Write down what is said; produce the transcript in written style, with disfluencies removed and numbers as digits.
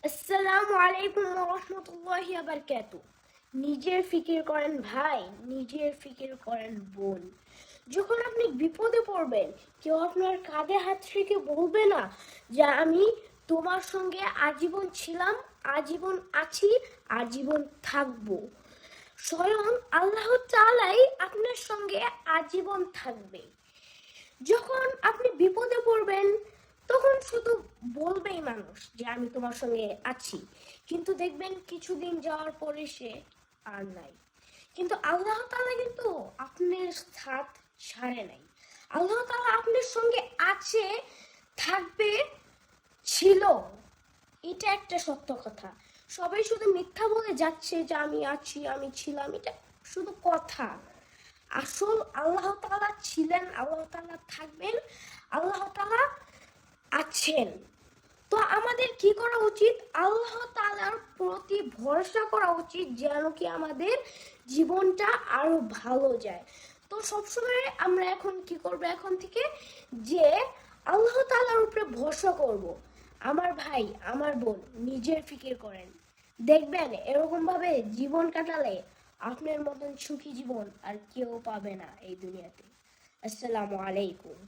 আসসালামু আলাইকুম ওয়া রাহমাতুল্লাহি ওয়া বারাকাতুহু। নিজের ফিকির করেন ভাই, নিজের ফিকির করেন বোন। যখন আপনি বিপদে পড়বেন, কেউ আপনার কাঁধে হাত রেখে বলবে না যে আমি তোমার সঙ্গে আজীবন ছিলাম, আজীবন আছি, আজীবন থাকবো। স্বয়ং আল্লাহ তাআলাই আপনার সঙ্গে আজীবন থাকবে। যখন আপনি বিপদে পড়বেন তখন শুধু বলবেই মানুষ যে আমি তোমার সঙ্গে আছি, কিন্তু দেখবেন কিছুদিন যাওয়ার পরে সে আর নাই। কিন্তু আল্লাহ তাআলা কিন্তু আপনার সাথ ছাড়ে নাই। আল্লাহ তাআলা আপনার সঙ্গে আছে, থাকবে, ছিল। এটা একটা সত্য কথা। সবাই শুধু মিথ্যা বলে যাচ্ছে যে আমি আছি, আমি ছিলাম, এটা শুধু কথা। আসল আল্লাহ তাআলা ছিলেন, আল্লাহ তাআলা থাকবেন, আল্লাহ তাআলা আছেন। তো আমাদের কি করা উচিত? আল্লাহ তাআলার প্রতি ভরসা করা উচিত, যেন কি আমাদের জীবনটা আরো ভালো যায়। তো সবসময় আমরা এখন কি করব, এখন থেকে যে আল্লাহ তাআলার উপরে ভরসা করব। আমার ভাই, আমার বোন, নিজের ফিকির করেন, দেখবেন এরকম ভাবে জীবন কাটালে আপনার মতন সুখী জীবন আর কেউ পাবে না এই দুনিয়াতে। আসসালামু আলাইকুম।